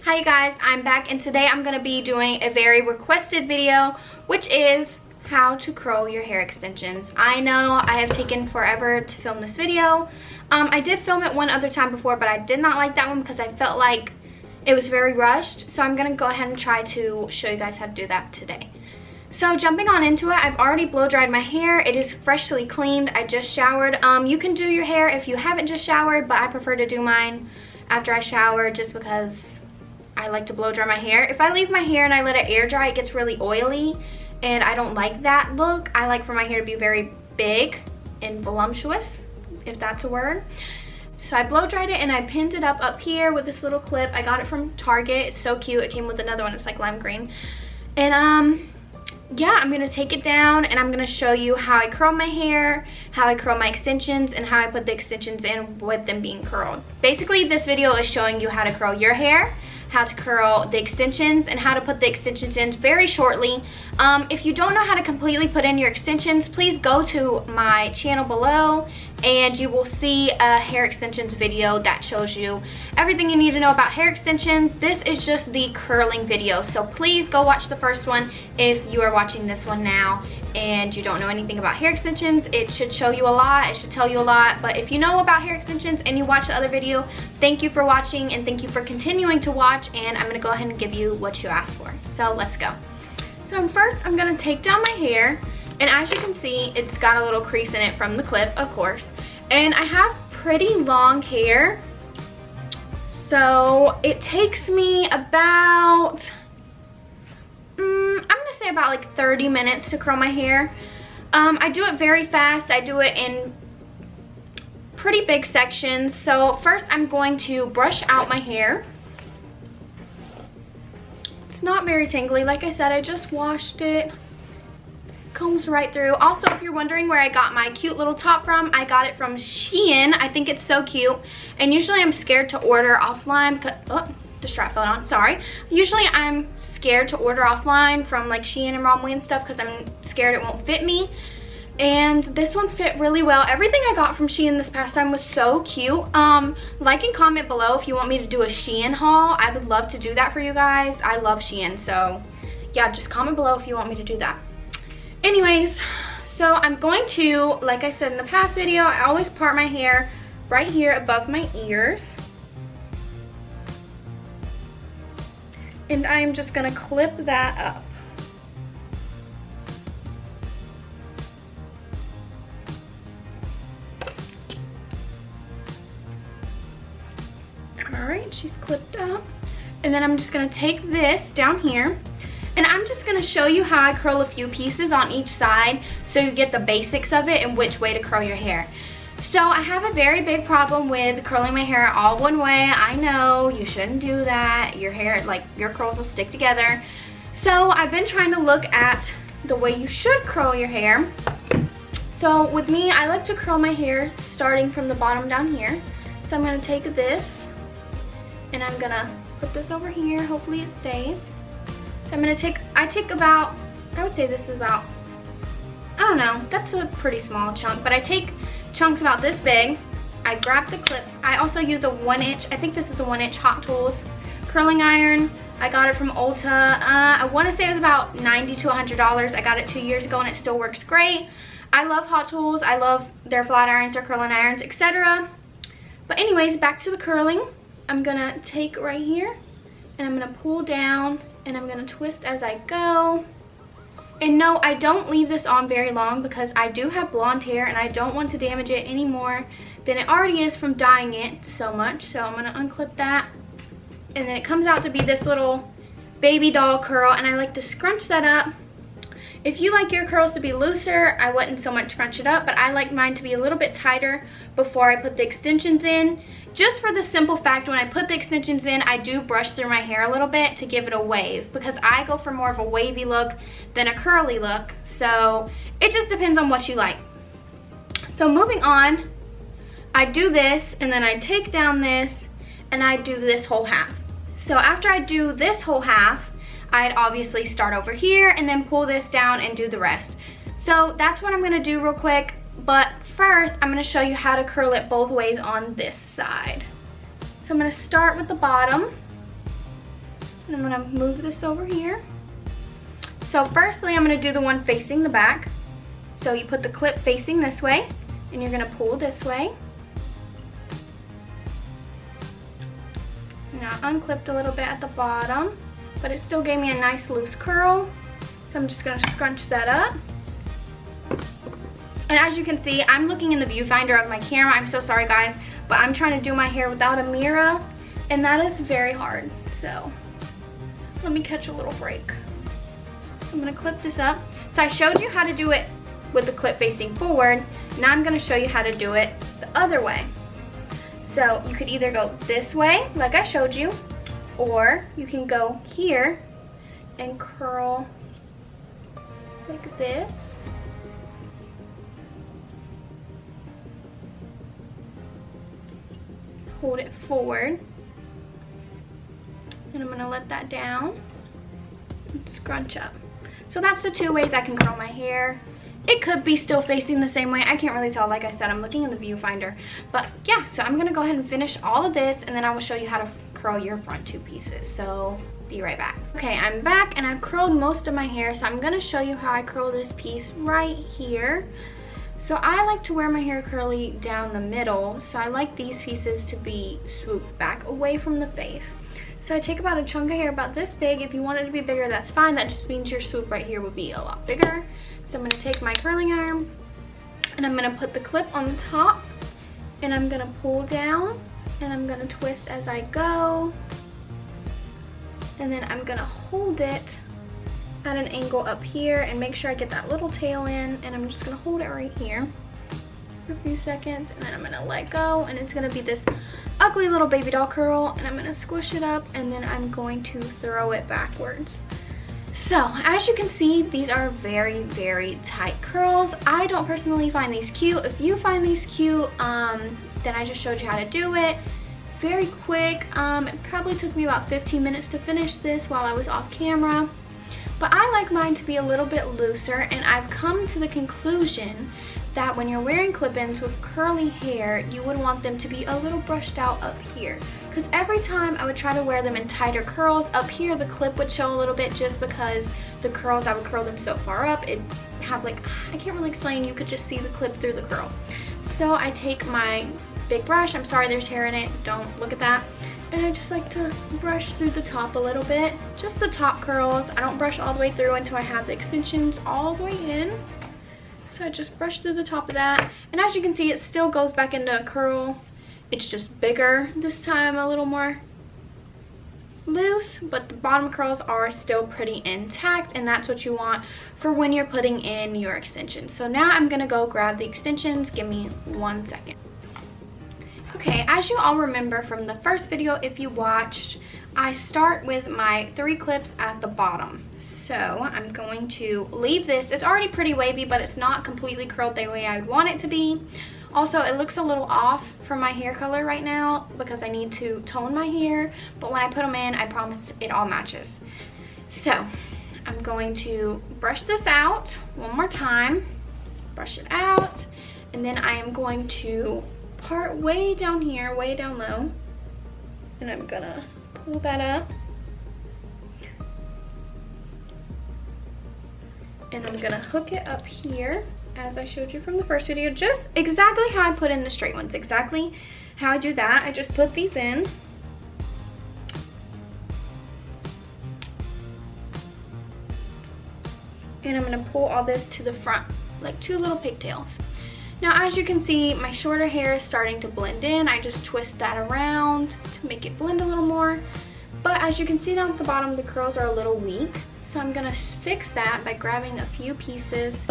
Hi you guys, I'm back and today I'm going to be doing a very requested video, which is how to curl your hair extensions. I know I have taken forever to film this video. I did film it one other time before, but I did not like that one because I felt like it was very rushed. So I'm going to go ahead and try to show you guys how to do that today. So jumping on into it, I've already blow dried my hair. It is freshly cleaned. I just showered. You can do your hair if you haven't just showered, but I prefer to do mine after I shower just because I like to blow dry my hair. If I leave my hair and I let it air dry, it gets really oily and I don't like that look. I like for my hair to be very big and voluptuous, if that's a word. So I blow dried it and I pinned it up here with this little clip. I got it from Target. It's so cute. It came with another one. It's like lime green. And yeah, I'm gonna take it down and I'm gonna show you how I curl my hair, how I curl my extensions, and how I put the extensions in with them being curled. Basically, this video is showing you how to curl your hair, how to curl the extensions, and how to put the extensions in very shortly. If you don't know how to completely put in your extensions, please go to my channel below and you will see a hair extensions video that shows you everything you need to know about hair extensions. This is just the curling video, so please go watch the first one if you are watching this one now and you don't know anything about hair extensions. It should show you a lot, it should tell you a lot, but if you know about hair extensions and you watch the other video, thank you for watching and thank you for continuing to watch, and I'm gonna go ahead and give you what you asked for. So let's go. So first I'm gonna take down my hair, and as you can see, it's got a little crease in it from the clip, of course, and I have pretty long hair, so it takes me about I'm gonna say about like 30 minutes to curl my hair. I do it very fast. I do it in pretty big sections. So first I'm going to brush out my hair. It's not very tangly. Like I said, I just washed it. Combs right through. Also, if you're wondering where I got my cute little top from, I got it from Shein. I think it's so cute, and usually I'm scared to order offline because the strap fell on, sorry. Usually I'm scared to order offline from like Shein and Romwe and stuff because I'm scared it won't fit me, and this one fit really well. Everything I got from Shein this past time was so cute. Like and comment below if you want me to do a Shein haul. I would love to do that for you guys. I love Shein, so yeah, just comment below if you want me to do that. Anyways, so I'm going to, like I said in the past video, I always part my hair right here above my ears. And I'm just gonna clip that up. Alright, she's clipped up. And then I'm just gonna take this down here, and I'm just gonna show you how I curl a few pieces on each side so you get the basics of it and which way to curl your hair. So I have a very big problem with curling my hair all one way. I know you shouldn't do that. Your hair, like your curls will stick together. So I've been trying to look at the way you should curl your hair. So with me, I like to curl my hair starting from the bottom down here. So I'm gonna take this and I'm gonna put this over here. Hopefully it stays. So I'm gonna take, I would say this is about, I don't know, that's a pretty small chunk, but I take chunks about this big. I grab the clip. I also use a 1-inch, I think this is a 1-inch Hot Tools curling iron. I got it from Ulta. I want to say it was about $90 to $100. I got it 2 years ago and it still works great. I love Hot Tools. I love their flat irons, their curling irons, etc. But anyways, back to the curling. I'm gonna take right here and I'm gonna pull down and I'm gonna twist as I go. And no, I don't leave this on very long because I do have blonde hair and I don't want to damage it any more than it already is from dyeing it so much. So I'm gonna unclip that, and then it comes out to be this little baby doll curl, and I like to scrunch that up. If you like your curls to be looser, I wouldn't so much scrunch it up, but I like mine to be a little bit tighter before I put the extensions in. Just for the simple fact, when I put the extensions in, I do brush through my hair a little bit to give it a wave, because I go for more of a wavy look than a curly look. So it just depends on what you like. So moving on, I do this, and then I take down this, and I do this whole half. So after I do this whole half, I'd obviously start over here and then pull this down and do the rest. So that's what I'm gonna do real quick. But first, I'm going to show you how to curl it both ways on this side. So I'm going to start with the bottom. And I'm gonna move this over here. So firstly, I'm gonna do the one facing the back. So you put the clip facing this way, and you're gonna pull this way. Now I unclipped a little bit at the bottom, but it still gave me a nice loose curl. So I'm just gonna scrunch that up. And as you can see, I'm looking in the viewfinder of my camera. I'm so sorry guys, but I'm trying to do my hair without a mirror, and that is very hard. So let me catch a little break. I'm gonna clip this up. So I showed you how to do it with the clip facing forward. Now I'm gonna show you how to do it the other way. So you could either go this way, like I showed you, or you can go here and curl like this. Hold it forward. And I'm gonna let that down and scrunch up. So that's the two ways I can curl my hair. It could be still facing the same way. I can't really tell. Like I said, I'm looking in the viewfinder. But yeah, so I'm gonna go ahead and finish all of this, and then I will show you how to curl your front two pieces. So be right back. Okay, I'm back, and I've curled most of my hair. So I'm gonna show you how I curl this piece right here. So I like to wear my hair curly down the middle. So I like these pieces to be swooped back away from the face. So I take about a chunk of hair about this big. If you want it to be bigger, that's fine. That just means your swoop right here would be a lot bigger. So I'm gonna take my curling iron, and I'm gonna put the clip on the top, and I'm gonna pull down, and I'm gonna twist as I go. And then I'm gonna hold it at an angle up here and make sure I get that little tail in, and I'm just gonna hold it right here for a few seconds, and then I'm gonna let go, and it's gonna be this ugly little baby doll curl, and I'm gonna squish it up, and then I'm going to throw it backwards. So as you can see, these are very, very tight curls. I don't personally find these cute. If you find these cute, then I just showed you how to do it. Very quick. It probably took me about 15 minutes to finish this while I was off camera. But I like mine to be a little bit looser, and I've come to the conclusion that when you're wearing clip-ins with curly hair, you would want them to be a little brushed out up here. Because every time I would try to wear them in tighter curls, up here the clip would show a little bit just because the curls, I would curl them so far up, it'd have like, I can't really explain, you could just see the clip through the curl. So I take my big brush, I'm sorry there's hair in it, don't look at that. And I just like to brush through the top a little bit, just the top curls. I don't brush all the way through until I have the extensions all the way in. So I just brush through the top of that. And as you can see, it still goes back into a curl. It's just bigger this time, a little more loose, but the bottom curls are still pretty intact, and that's what you want for when you're putting in your extensions. So now I'm gonna go grab the extensions. Give me 1 second. Okay, as you all remember from the first video, if you watched, I start with my 3 clips at the bottom. So I'm going to leave this. It's already pretty wavy, but it's not completely curled the way I would want it to be. Also, it looks a little off from my hair color right now because I need to tone my hair, but when I put them in, I promise it all matches. So I'm going to brush this out one more time, brush it out, and then I am going to part way down here, way down low, and I'm gonna pull that up, and I'm gonna hook it up here as I showed you from the first video, just exactly how I put in the straight ones, exactly how I do that. I just put these in, and I'm gonna pull all this to the front like 2 little pigtails. Now as you can see, my shorter hair is starting to blend in. I just twist that around to make it blend a little more. But as you can see down at the bottom, the curls are a little weak. So I'm gonna fix that by grabbing a few pieces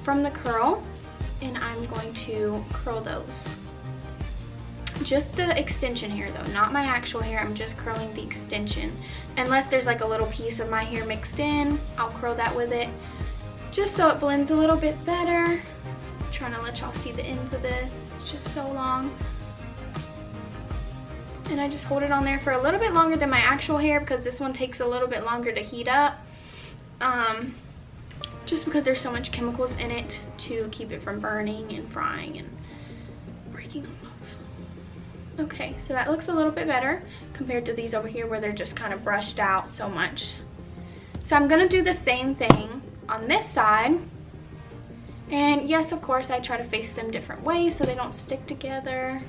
from the curl, and I'm going to curl those. Just the extension hair though, not my actual hair. I'm just curling the extension. Unless there's like a little piece of my hair mixed in, I'll curl that with it, just so it blends a little bit better. Trying to let y'all see the ends of this. It's just so long, and I just hold it on there for a little bit longer than my actual hair because this one takes a little bit longer to heat up, just because there's so much chemicals in it to keep it from burning and frying and breaking off. Okay, so that looks a little bit better compared to these over here where they're just kind of brushed out so much. So I'm gonna do the same thing on this side. And yes, of course, I try to face them different ways so they don't stick together.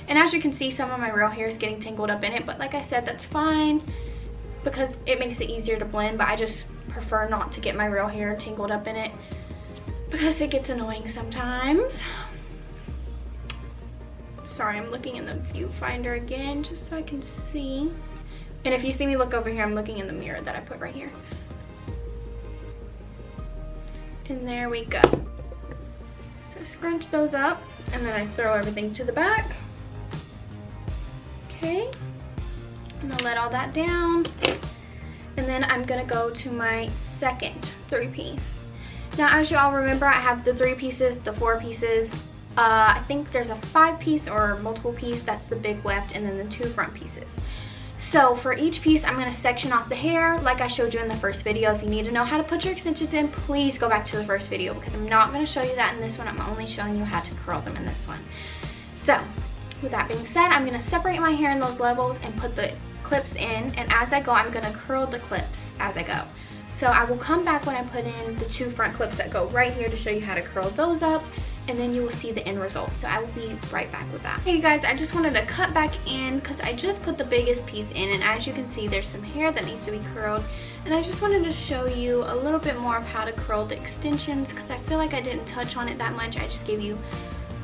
And as you can see, some of my real hair is getting tangled up in it, but like I said, that's fine because it makes it easier to blend, but I just prefer not to get my real hair tangled up in it because it gets annoying sometimes. Sorry, I'm looking in the viewfinder again just so I can see. And if you see me look over here, I'm looking in the mirror that I put right here. And there we go. So I scrunch those up and then I throw everything to the back. Okay, I'm gonna let all that down. And then I'm gonna go to my second 3-piece. Now, as you all remember, I have the 3 pieces, the 4 pieces. I think there's a 5-piece or multiple piece, that's the big left, and then the 2 front pieces. So for each piece, I'm gonna section off the hair like I showed you in the first video. If you need to know how to put your extensions in, please go back to the first video because I'm not gonna show you that in this one. I'm only showing you how to curl them in this one. So with that being said, I'm gonna separate my hair in those levels and put the clips in. And as I go, I'm gonna curl the clips as I go. So I will come back when I put in the 2 front clips that go right here to show you how to curl those up. And then you will see the end result. So I will be right back with that. Hey you guys, I just wanted to cut back in because I just put the biggest piece in, and as you can see, there's some hair that needs to be curled. And I just wanted to show you a little bit more of how to curl the extensions because I feel like I didn't touch on it that much. I just gave you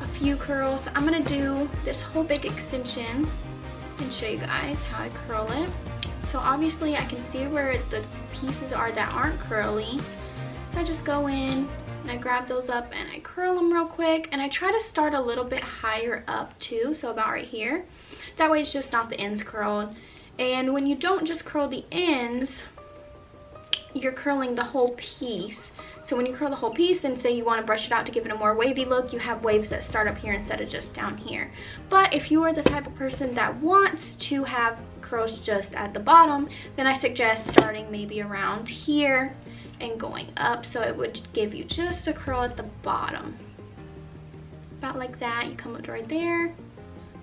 a few curls. So I'm gonna do this whole big extension and show you guys how I curl it. So obviously I can see where the pieces are that aren't curly. So I just go in and I grab those up and I curl them real quick, and I try to start a little bit higher up too, so about right here. That way it's just not the ends curled. And when you don't just curl the ends, you're curling the whole piece. So when you curl the whole piece and say you want to brush it out to give it a more wavy look, you have waves that start up here instead of just down here. But if you are the type of person that wants to have curls just at the bottom, then I suggest starting maybe around here and going up, so it would give you just a curl at the bottom. About like that. You come up to right there,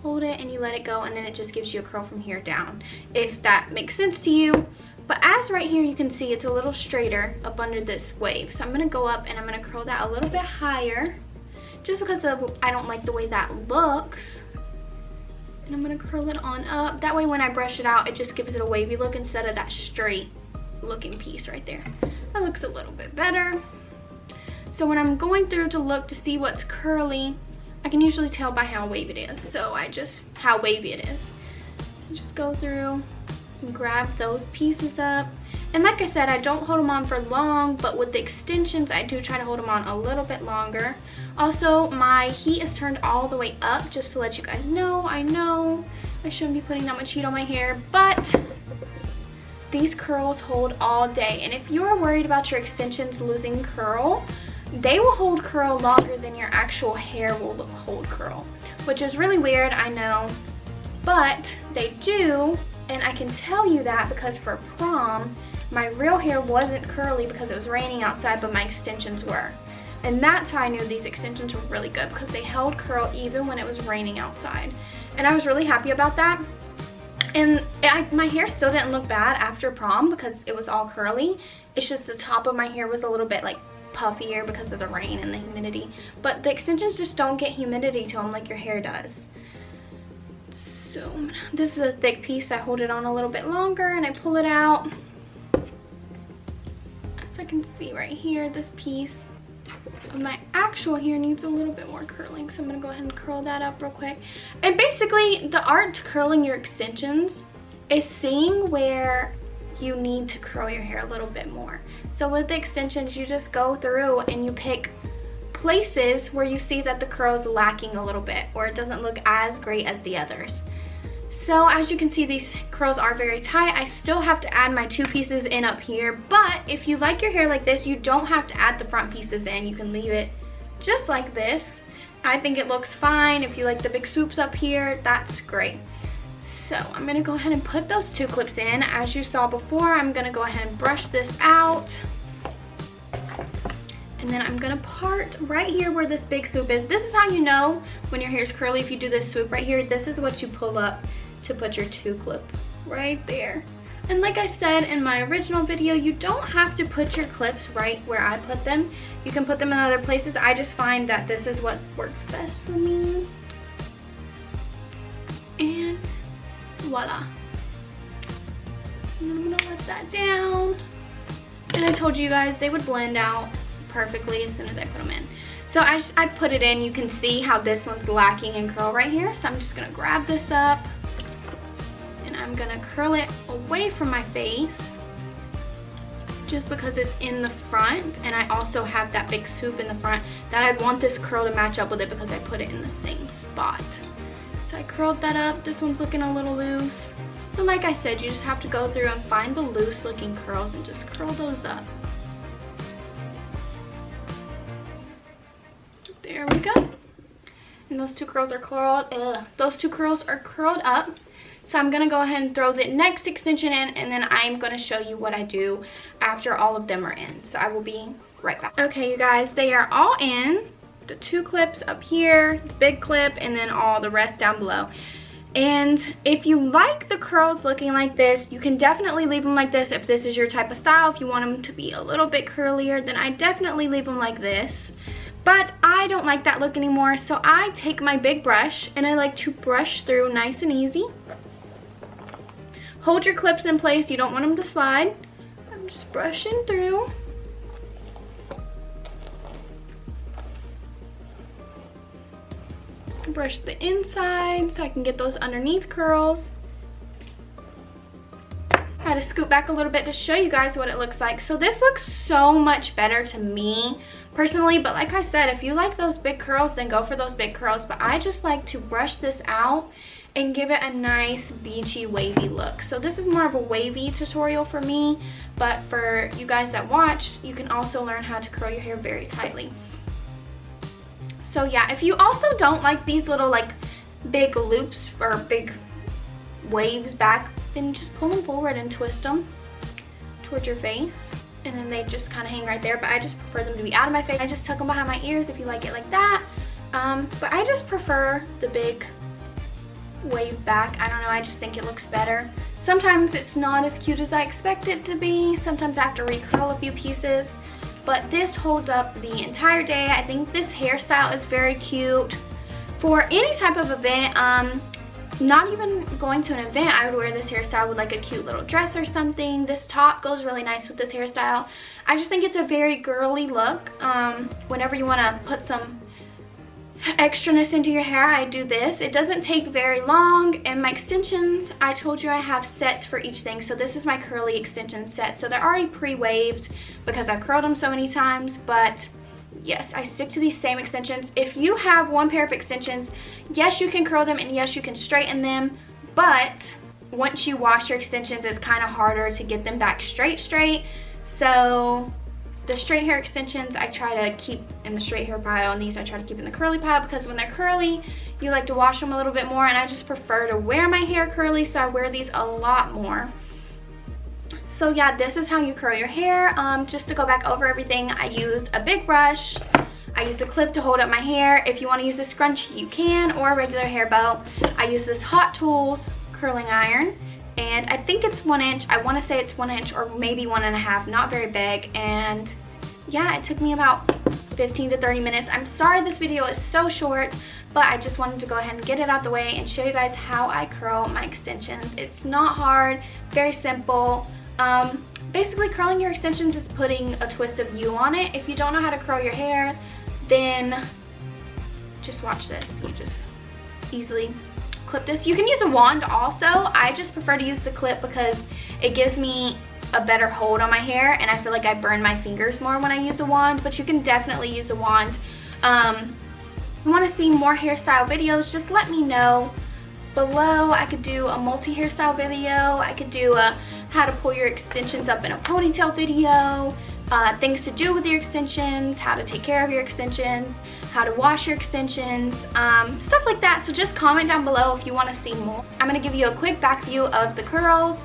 hold it, and you let it go, and then it just gives you a curl from here down, if that makes sense to you. But as right here you can see, it's a little straighter up under this wave. So I'm gonna go up and I'm gonna curl that a little bit higher, just because I don't like the way that looks. And I'm gonna curl it on up. That way when I brush it out, it just gives it a wavy look instead of that straight looking piece right there. That looks a little bit better. So when I'm going through to look to see what's curly, I can usually tell by how wavy it is. So how wavy it is. I just go through and grab those pieces up. And like I said, I don't hold them on for long, but with the extensions, I do try to hold them on a little bit longer. Also, my heat is turned all the way up, just to let you guys know. I know I shouldn't be putting that much heat on my hair, but these curls hold all day. And if you're worried about your extensions losing curl, they will hold curl longer than your actual hair will hold curl, which is really weird, I know, but they do. And I can tell you that because for prom, my real hair wasn't curly because it was raining outside, but my extensions were. And that's how I knew these extensions were really good, because they held curl even when it was raining outside. And I was really happy about that. And my hair still didn't look bad after prom because it was all curly. It's just the top of my hair was a little bit like puffier because of the rain and the humidity. But the extensions just don't get humidity to them like your hair does. So this is a thick piece. I hold it on a little bit longer and I pull it out. As I can see right here, this piece of my actual hair needs a little bit more curling, so I'm gonna go ahead and curl that up real quick. And basically the art to curling your extensions is seeing where you need to curl your hair a little bit more. So with the extensions, you just go through and you pick places where you see that the curl is lacking a little bit, or it doesn't look as great as the others. So as you can see, these curls are very tight. I still have to add my 2 pieces in up here, but if you like your hair like this, you don't have to add the front pieces in. You can leave it just like this. I think it looks fine. If you like the big swoops up here, that's great. So I'm gonna go ahead and put those 2 clips in. As you saw before, I'm gonna go ahead and brush this out. And And then I'm gonna part right here where this big swoop is. This is how you know when your hair is curly. If you do this swoop right here, this is what you pull up to put your 2-clip right there. And like I said in my original video, you don't have to put your clips right where I put them. You can put them in other places. I just find that this is what works best for me. And voila. And then I'm gonna let that down. And I told you guys they would blend out perfectly as soon as I put them in. So I put it in. You can see how this one's lacking in curl right here. So I'm just gonna grab this up and I'm gonna curl it away from my face just because it's in the front, and I also have that big swoop in the front that I want this curl to match up with it because I put it in the same spot. So I curled that up. This one's looking a little loose. So like I said, you just have to go through and find the loose looking curls and just curl those up. There we go. And those two curls are curled. Those two curls are curled up. So I'm gonna go ahead and throw the next extension in, and then I'm gonna show you what I do after all of them are in. So I will be right back. Okay, you guys, they are all in. The 2 clips up here, big clip, and then all the rest down below. And if you like the curls looking like this, you can definitely leave them like this if this is your type of style. If you want them to be a little bit curlier, then I definitely leave them like this. But I don't like that look anymore, so I take my big brush and I like to brush through nice and easy. Hold your clips in place, you don't want them to slide. I'm just brushing through. Brush the inside so I can get those underneath curls. I had to scoot back a little bit to show you guys what it looks like. So this looks so much better to me personally, but like I said, if you like those big curls, then go for those big curls. But I just like to brush this out and give it a nice beachy wavy look. So this is more of a wavy tutorial for me, but for you guys that watched, you can also learn how to curl your hair very tightly. So yeah, if you also don't like these little like big loops or big waves back, then just pull them forward and twist them towards your face, and then they just kind of hang right there. But I just prefer them to be out of my face. I just tuck them behind my ears if you like it like that. But I just prefer the big wave back. I don't know, I just think it looks better. Sometimes it's not as cute as I expect it to be. Sometimes I have to recurl a few pieces, but this holds up the entire day. I think this hairstyle is very cute for any type of event. Not even going to an event, I would wear this hairstyle with like a cute little dress or something. This top goes really nice with this hairstyle. I just think it's a very girly look. Whenever you want to put some extraness into your hair, I do this. It doesn't take very long, and my extensions, I told you I have sets for each thing. So this is my curly extension set. So they're already pre-waved because I've curled them so many times, but yes, I stick to these same extensions. If you have one pair of extensions, yes, you can curl them and yes, you can straighten them, but once you wash your extensions, it's kind of harder to get them back straight. So the straight hair extensions I try to keep in the straight hair pile, and these I try to keep in the curly pile because when they're curly, you like to wash them a little bit more, and I just prefer to wear my hair curly, so I wear these a lot more. So yeah, this is how you curl your hair. Just to go back over everything, I used a big brush. I used a clip to hold up my hair. If you want to use a scrunchie, you can, or a regular hair bow. I use this Hot Tools curling iron, and I think it's 1 inch. I want to say it's 1 inch or maybe 1.5, not very big. And yeah, it took me about 15 to 30 minutes. I'm sorry this video is so short, but I just wanted to go ahead and get it out the way and show you guys how I curl my extensions. It's not hard, very simple. Basically curling your extensions is putting a twist of you on it. If you don't know how to curl your hair, then just watch this. You just easily clip this. You can use a wand also. I just prefer to use the clip because it gives me a better hold on my hair, and I feel like I burn my fingers more when I use a wand, but you can definitely use a wand. If you want to see more hairstyle videos, just let me know below. I could do a multi-hairstyle video. I could do a how to pull your extensions up in a ponytail video, things to do with your extensions, how to take care of your extensions, how to wash your extensions, stuff like that. So just comment down below if you want to see more. I'm going to give you a quick back view of the curls.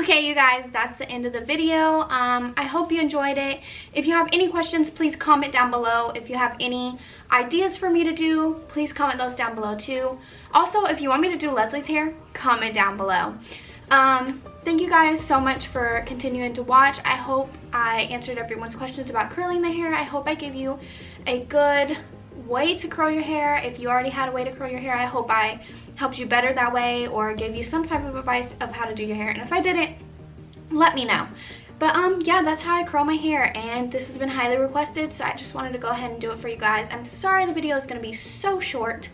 Okay, you guys, that's the end of the video. I hope you enjoyed it. If you have any questions, please comment down below. If you have any ideas for me to do, please comment those down below too. Also, if you want me to do Leslie's hair, comment down below. Thank you guys so much for continuing to watch. I hope I answered everyone's questions about curling the hair. I hope I gave you a good way to curl your hair. If you already had a way to curl your hair, I hope I helped you better that way or gave you some type of advice of how to do your hair. And if I didn't, let me know. But yeah, that's how I curl my hair, and this has been highly requested, so I just wanted to go ahead and do it for you guys. I'm sorry the video is going to be so short,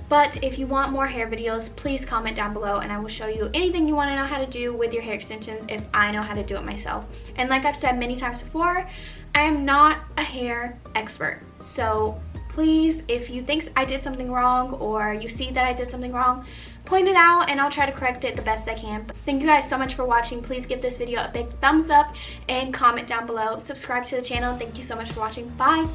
but if you want more hair videos, please comment down below and I will show you anything you want to know how to do with your hair extensions if I know how to do it myself. And like I've said many times before, I am not a hair expert, so please, if you think I did something wrong or you see that I did something wrong, point it out and I'll try to correct it the best I can. But thank you guys so much for watching. Please give this video a big thumbs up and comment down below. Subscribe to the channel. Thank you so much for watching. Bye.